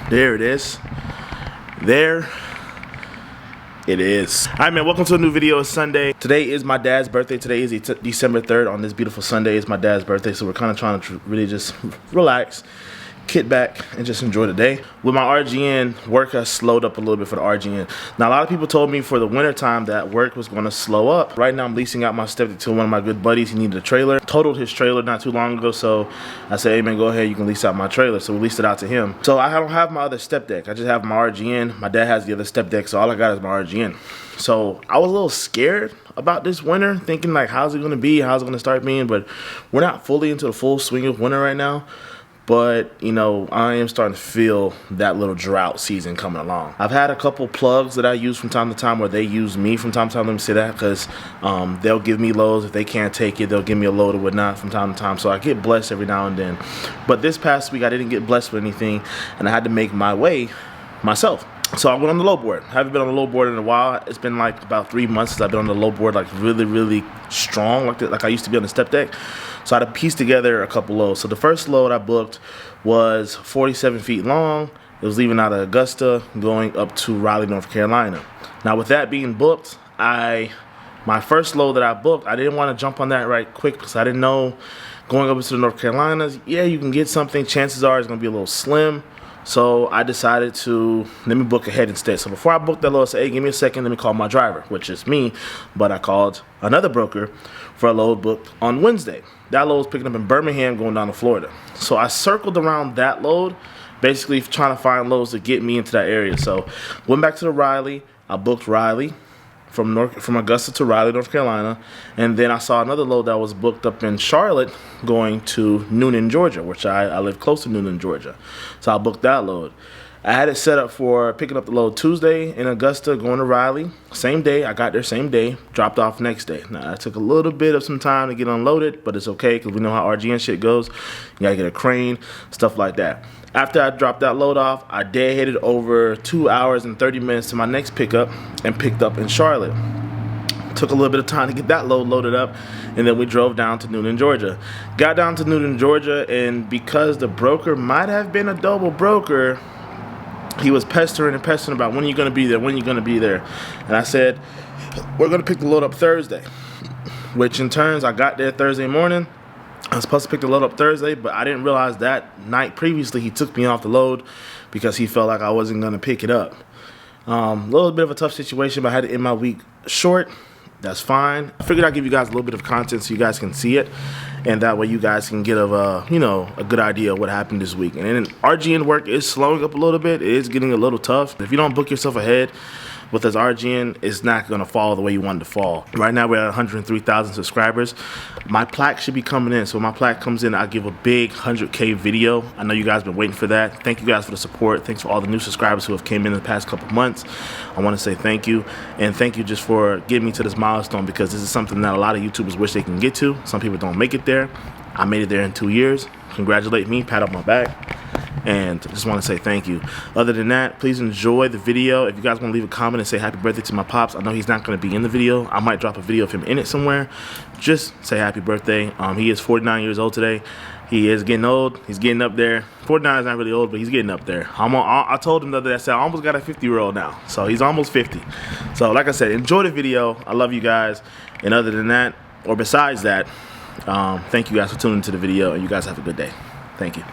There it is. There it is. All right, man, welcome to a new video. It's Sunday. Today is my dad's birthday. Today is December 3rd. On this beautiful Sunday, it's my dad's birthday, so we're kind of trying to really just relax, kick back, and just enjoy the day. With my RGN, work has slowed up a little bit for the RGN. Now, a lot of people told me for the winter time that work was going to slow up. Right now, I'm leasing out my step to one of my good buddies. He needed a trailer. Totaled his trailer not too long ago, so I said, hey, man, go ahead. You can lease out my trailer. So we leased it out to him. So I don't have my other step deck. I just have my RGN. My dad has the other step deck, so all I got is my RGN. So I was a little scared about this winter, thinking like, how's it going to be? How's it going to start being? But we're not fully into the full swing of winter right now. But, you know, I am starting to feel that little drought season coming along. I've had a couple plugs that I use from time to time, where they use me from time to time. Let me say that, because they'll give me loads. If they can't take it, they'll give me a load or whatnot from time to time. So I get blessed every now and then. But this past week, I didn't get blessed with anything, and I had to make my way myself. So I went on the low board. I haven't been on the low board in a while. It's been like about 3 months since I've been on the low board, like really strong, like I used to be on the step deck. So I had to piece together a couple loads. So the first load I booked was 47 feet long. It was leaving out of Augusta, going up to Raleigh, North Carolina. Now with that being booked, my first load that I booked, I didn't want to jump on that right quick because I didn't know going up into the North Carolinas, yeah, you can get something. Chances are it's going to be a little slim. So I decided to let me book ahead instead. So before I booked that load, I said, hey, give me a second, let me call my driver, which is me. But I called another broker for a load booked on Wednesday. That load was picking up in Birmingham, going down to Florida. So I circled around that load, basically trying to find loads to get me into that area. So went back to the Raleigh. I booked Raleigh from Augusta to Raleigh, North Carolina. And then I saw another load that was booked up in Charlotte going to Noonan, Georgia, which I live close to Noonan, Georgia. So I booked that load. I had it set up for picking up the load Tuesday in Augusta, going to Raleigh. Same day. I got there same day, dropped off next day. Now, it took a little bit of some time to get unloaded, but it's okay because we know how RGN shit goes. You got to get a crane, stuff like that. After I dropped that load off, I deadheaded over 2 hours and 30 minutes to my next pickup and picked up in Charlotte. Took a little bit of time to get that load loaded up, and then we drove down to Noonan, Georgia. Got down to Noonan, Georgia, and because the broker might have been a double broker, he was pestering about, when are you going to be there, when are you going to be there? And I said, we're going to pick the load up Thursday, which in turns, I got there Thursday morning. I was supposed to pick the load up Thursday, but I didn't realize that night previously he took me off the load because he felt like I wasn't going to pick it up. A little bit of a tough situation, but I had to end my week short. That's fine. I figured I'd give you guys a little bit of content so you guys can see it, and that way you guys can get a good idea of what happened this week. And then RGN work is slowing up a little bit. It is getting a little tough. If you don't book yourself ahead with this RGN, it's not going to fall the way you want it to fall. Right now, we're at 103,000 subscribers. My plaque should be coming in. So when my plaque comes in, I'll give a big 100K video. I know you guys have been waiting for that. Thank you guys for the support. Thanks for all the new subscribers who have came in the past couple months. I want to say thank you. And thank you just for getting me to this milestone, because this is something that a lot of YouTubers wish they can get to. Some people don't make it there. I made it there in 2 years. Congratulate me, pat on my back. And just want to say thank you. Other than that, please enjoy the video. If you guys want to leave a comment and say happy birthday to my pops, I know he's not going to be in the video. I might drop a video of him in it somewhere. Just say happy birthday. He is 49 years old today. He is getting old. He's getting up there. 49 is not really old, but he's getting up there. I told him the other day, I said, I almost got a 50-year-old now. So he's almost 50. So like I said, enjoy the video. I love you guys. And other than that, or besides that, thank you guys for tuning into the video, and you guys have a good day. Thank you.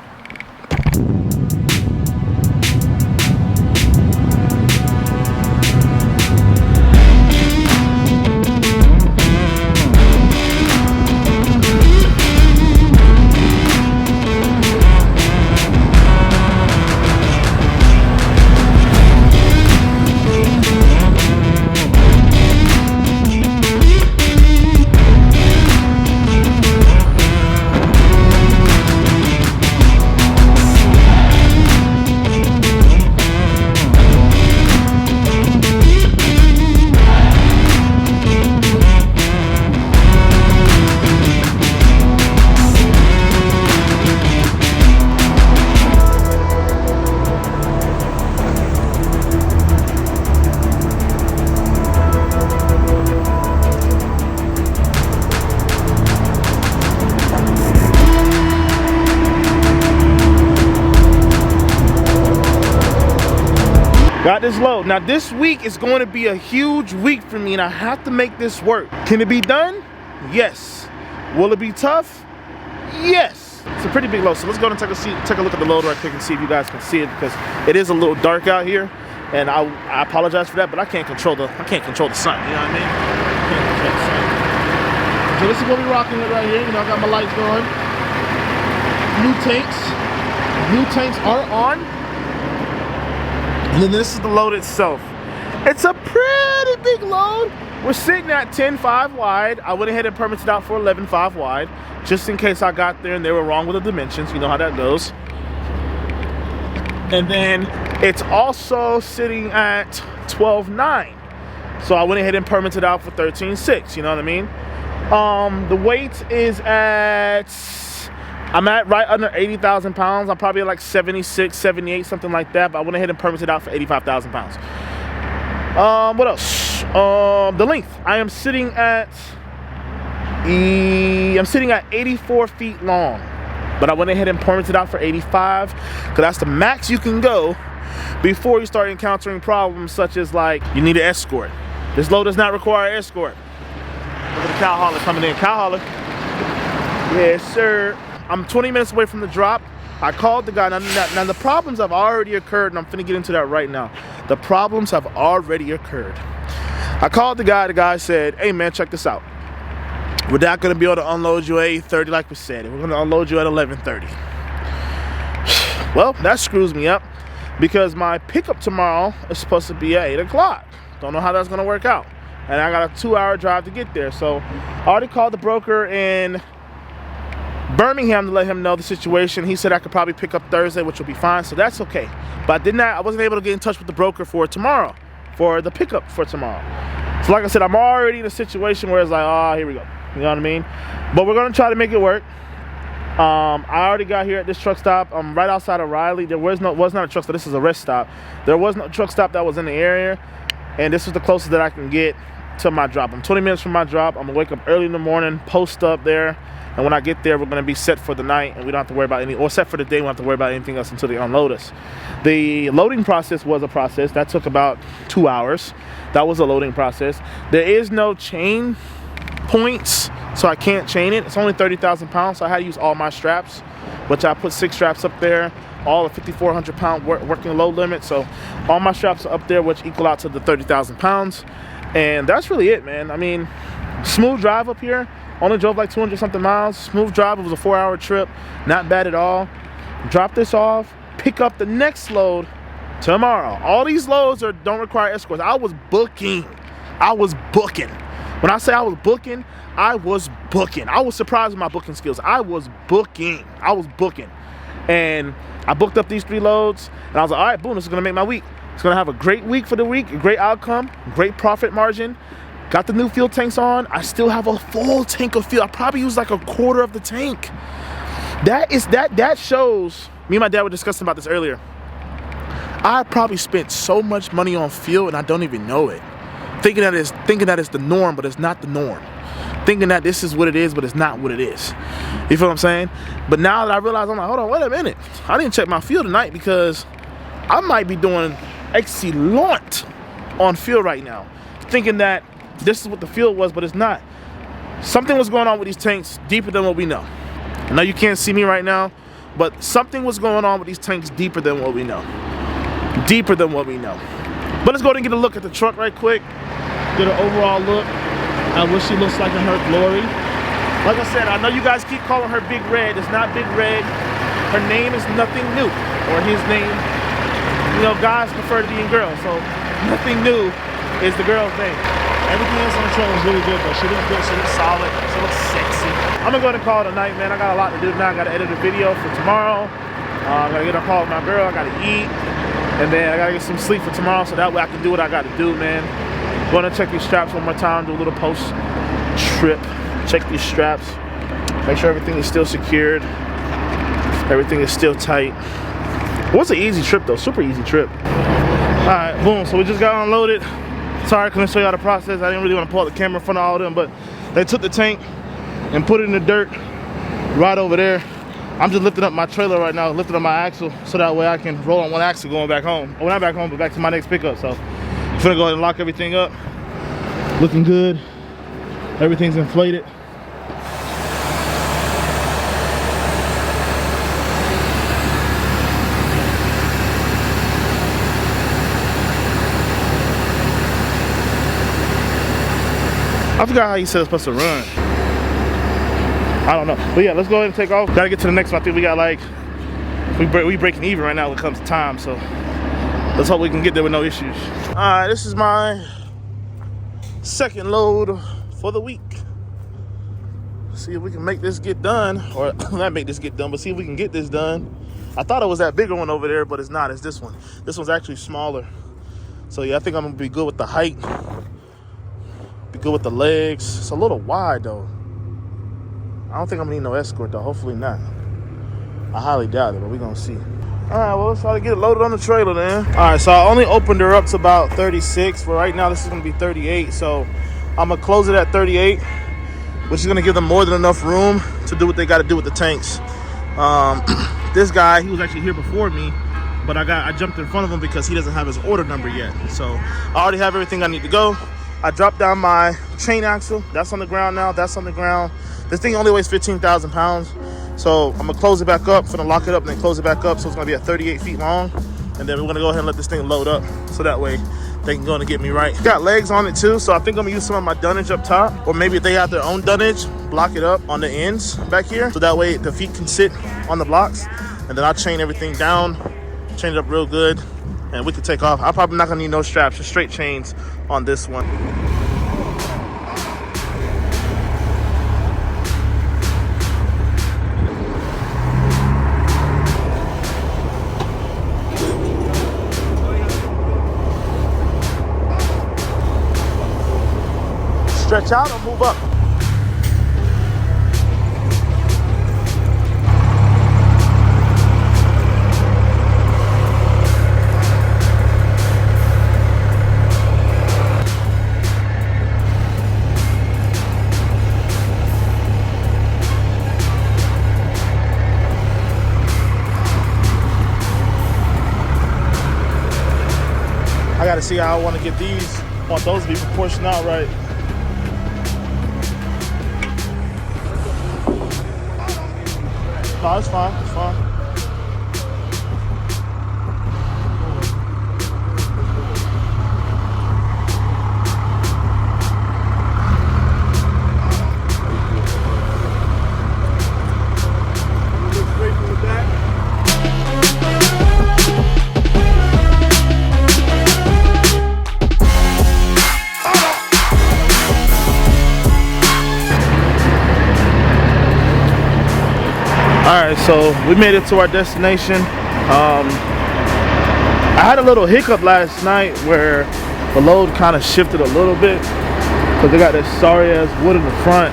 Got this load. Now this week is going to be a huge week for me and I have to make this work. Can it be done? Yes. Will it be tough? Yes. It's a pretty big load. So let's go and take a look at the load right quick and see if you guys can see it, because it is a little dark out here. And I apologize for that, but I can't control the sun, you know what I mean? I can't control the sun. So this is what we're rocking it right here. You know, I got my lights going. New tanks are on. And then this is the load itself. It's a pretty big load. We're sitting at 10.5 wide. I went ahead and permitted out for 11.5 wide, just in case I got there and they were wrong with the dimensions. You know how that goes. And then it's also sitting at 12.9. So I went ahead and permitted out for 13.6, you know what I mean? The weight is I'm at right under 80,000 pounds. I'm probably at like 76, 78, something like that. But I went ahead and permitted out for 85,000 pounds. What else? The length. I'm sitting at 84 feet long. But I went ahead and permitted out for 85, because that's the max you can go before you start encountering problems such as, like, you need an escort. This load does not require an escort. Look at the cow hauler coming in. Cow hauler. Yes, sir. I'm 20 minutes away from the drop. I called the guy. Now the problems have already occurred, and I'm finna get into that right now. The problems have already occurred. I called the guy. The guy said, hey, man, check this out. We're not going to be able to unload you at 8:30 like we said. We're going to unload you at 11:30. Well, that screws me up, because my pickup tomorrow is supposed to be at 8 o'clock. Don't know how that's going to work out. And I got a 2-hour drive to get there. So I already called the broker in Birmingham to let him know the situation. He said I could probably pick up Thursday, which will be fine. So that's okay. But I wasn't able to get in touch with the broker for tomorrow, for the pickup for tomorrow. So like I said, I'm already in a situation where it's like, oh, here we go. You know what I mean? But we're going to try to make it work. I already got here at this truck stop. I'm right outside of Riley. There was not a truck stop. This is a rest stop. There was no truck stop that was in the area. And this was the closest that I can get to my drop. I'm 20 minutes from my drop. I'm going to wake up early in the morning, post up there. And when I get there, we're going to be set for the night. And we don't have to worry about or set for the day. We don't have to worry about anything else until they unload us. The loading process was a process. That took about 2 hours. That was a loading process. There is no chain points, so I can't chain it. It's only 30,000 pounds, so I had to use all my straps, which I put 6 straps up there, all a 5,400 pound working load limit. So all my straps are up there, which equal out to the 30,000 pounds. And that's really it, man. I mean, smooth drive up here. Only drove like 200 something miles. Smooth drive. It was a 4-hour trip. Not bad at all. Drop this off, pick up the next load tomorrow. All these loads don't require escorts. I was booking. When I say I was booking, I was booking. I was surprised with my booking skills. I was booking. And I booked up these 3 loads, and I was like, all right, boom, this is going to make my week. It's going to have a great week for the week, a great outcome, great profit margin. Got the new fuel tanks on. I still have a full tank of fuel. I probably used like a quarter of the tank. That shows, me and my dad were discussing about this earlier. I probably spent so much money on fuel and I don't even know it. Thinking that it's the norm, but it's not the norm. Thinking that this is what it is, but it's not what it is. You feel what I'm saying? But now that I realize, I'm like, hold on, wait a minute. I didn't check my fuel tonight, because I might be doing excellent on fuel right now. Thinking that this is what the fuel was, but it's not. Something was going on with these tanks deeper than what we know. I know you can't see me right now, but something was going on with these tanks deeper than what we know. Deeper than what we know. But let's go ahead and get a look at the truck right quick. Get an overall look at what she looks like in her glory. Like I said, I know you guys keep calling her Big Red. It's not Big Red. Her name is Nothing New, or his name. You know, guys prefer to be in girls, so Nothing New is the girl's name. Everything else on the truck is really good, though. She looks good. She looks solid. She looks sexy. I'm gonna go ahead and call it a night, man. I got a lot to do now. I gotta edit a video for tomorrow. I gotta get a call with my girl. I gotta eat. And then I gotta get some sleep for tomorrow, so that way I can do what I gotta do, man. Gonna check these straps one more time, do a little post trip. Check these straps. Make sure everything is still secured. Everything is still tight. It was an easy trip though, super easy trip. All right, boom, so we just got unloaded. Sorry I couldn't show y'all the process. I didn't really want to pull out the camera in front of all of them, but they took the tank and put it in the dirt right over there. I'm just lifting up my trailer right now, lifting up my axle, so that way I can roll on one axle going back home. Well, not back home, but back to my next pickup. So I'm gonna go ahead and lock everything up. Looking good. Everything's inflated. I forgot how you said it's supposed to run. I don't know. But yeah, let's go ahead and take off. Gotta get to the next one. I think we got like, we breaking even right now when it comes to time. So let's hope we can get there with no issues. All right, this is my second load for the week. See if we can make this get done. Or not make this get done, but see if we can get this done. I thought it was that bigger one over there, but it's not. It's this one. This one's actually smaller. So yeah, I think I'm gonna be good with the height. Be good with the legs. It's a little wide though. I don't think I'm gonna need no escort though. Hopefully not. I highly doubt it, but we're gonna see. All right, well, let's try to get it loaded on the trailer then. All right, so I only opened her up to about 36, but right now this is gonna be 38. So I'm gonna close it at 38, which is gonna give them more than enough room to do what they gotta do with the tanks. This guy, he was actually here before me, but I jumped in front of him because he doesn't have his order number yet. So I already have everything I need to go. I dropped down my chain axle. That's on the ground now. That's on the ground. This thing only weighs 15,000 pounds. So I'm gonna close it back up, gonna lock it up and then close it back up. So it's gonna be at 38 feet long. And then we're gonna go ahead and let this thing load up. So that way they can go and get me right. Got legs on it too. So I think I'm gonna use some of my dunnage up top. Or maybe if they have their own dunnage, block it up on the ends back here. So that way the feet can sit on the blocks. And then I'll chain everything down, chain it up real good. And we can take off. I'm probably not gonna need no straps, just straight chains on this one. Stretch out or move up. I gotta see how I want to get these. I want those to be proportioned out right. No, it's fine. It's fine. Alright, so we made it to our destination. I had a little hiccup last night where the load kind of shifted a little bit because they got that sorry ass wood in the front,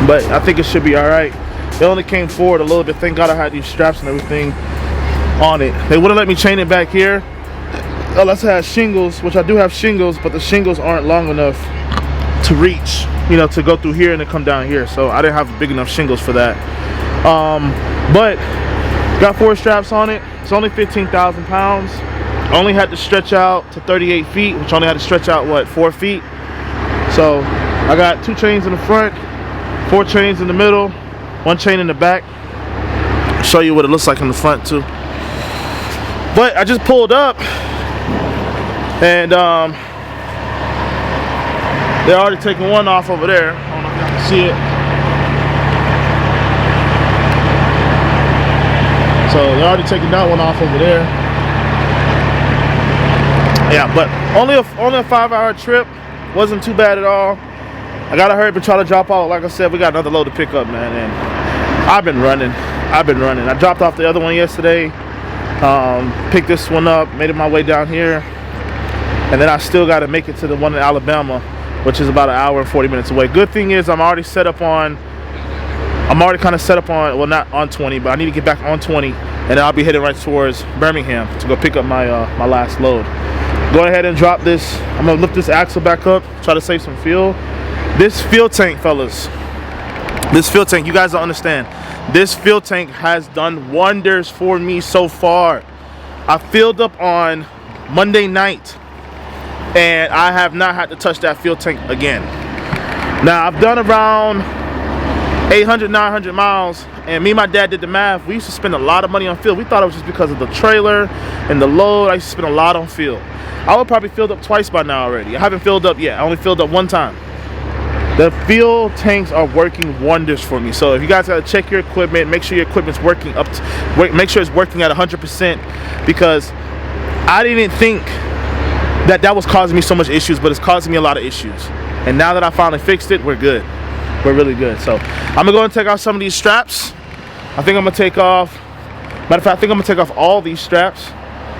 but I think it should be alright. It only came forward a little bit. Thank God I had these straps and everything on it. They wouldn't let me chain it back here unless I had shingles, which I do have shingles, but the shingles aren't long enough to reach, you know, to go through here and then come down here. So I didn't have big enough shingles for that. But got 4 straps on it. It's only 15,000 pounds. Only had to stretch out to 38 feet, which only had to stretch out, what, 4 feet? So I got 2 chains in the front, 4 chains in the middle, 1 chain in the back. I'll show you what it looks like in the front too. But I just pulled up and they're already taking one off over there. I don't know if y'all can see it. So they're already taking that one off over there. Yeah, but only a 5-hour trip. Wasn't too bad at all. I gotta hurry up and try to drop out. Like I said, we got another load to pick up, man. And I've been running. I dropped off the other one yesterday. Picked this one up, made my way down here. And then I still gotta make it to the one in Alabama, which is about an hour and 40 minutes away. Good thing is I'm already kind of set up on, well, not on 20, but I need to get back on 20, and then I'll be heading right towards Birmingham to go pick up my my last load. Go ahead and drop this. I'm gonna lift this axle back up, try to save some fuel. This fuel tank, fellas, This fuel tank, you guys don't understand. This fuel tank has done wonders for me so far. I filled up on Monday night and I have not had to touch that fuel tank again. Now I've done around 800, 900 miles, and me and my dad did the math. We used to spend a lot of money on fuel. We thought it was just because of the trailer and the load. I used to spend a lot on fuel. I would probably filled up twice by now already. I haven't filled up yet. I only filled up one time. The fuel tanks are working wonders for me. So if you guys gotta check your equipment, make sure your equipment's working make sure it's working at 100%, because I didn't think that was causing me so much issues, but it's causing me a lot of issues. And now that I finally fixed it, we're good. We're really good. So I'm gonna go and take off some of these straps. I think I'm gonna take off, matter of fact, I think I'm gonna take off all these straps.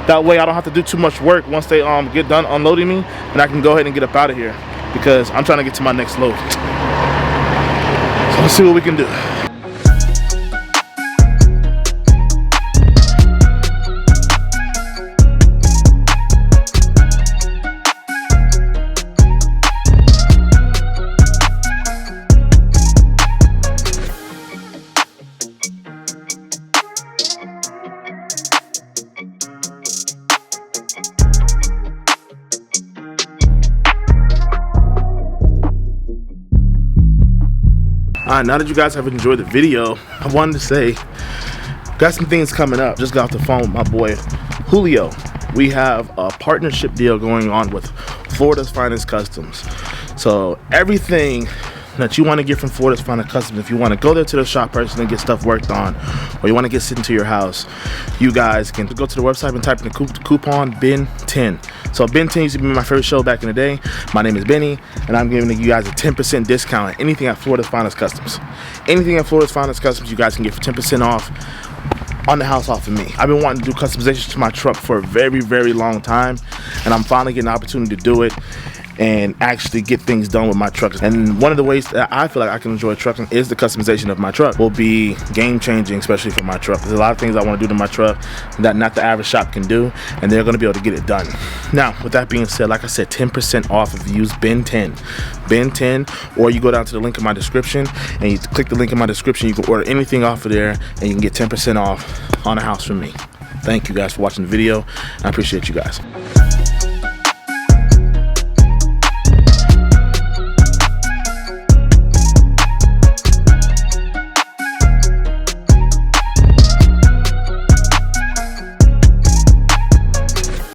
That way I don't have to do too much work once they get done unloading me, and I can go ahead and get up out of here, because I'm trying to get to my next load. So let's see what we can do. Alright, now that you guys have enjoyed the video, I wanted to say, got some things coming up. Just got off the phone with my boy Julio. We have a partnership deal going on with Florida's Finest Customs. So everything that you want to get from Florida's Finest Customs, if you want to go there to the shop person and get stuff worked on, or you want to get sent to your house, you guys can go to the website and type in the coupon BEN10. So BEN10 used to be my favorite show back in the day. My name is Bennii, and I'm giving you guys a 10% discount on anything at Florida's Finest Customs. Anything at Florida's Finest Customs, you guys can get for 10% off on the house off of me. I've been wanting to do customizations to my truck for a very, very long time, and I'm finally getting an opportunity to do it and actually get things done with my truck. And one of the ways that I feel like I can enjoy trucking is the customization of my truck. Will be game changing, especially for my truck. There's a lot of things I want to do to my truck that not the average shop can do, and they're going to be able to get it done. Now, with that being said, like I said, 10% off if you use BEN10. BEN10, or you go down to the link in my description and you click the link in my description. You can order anything off of there and you can get 10% off on the house from me. Thank you guys for watching the video. I appreciate you guys.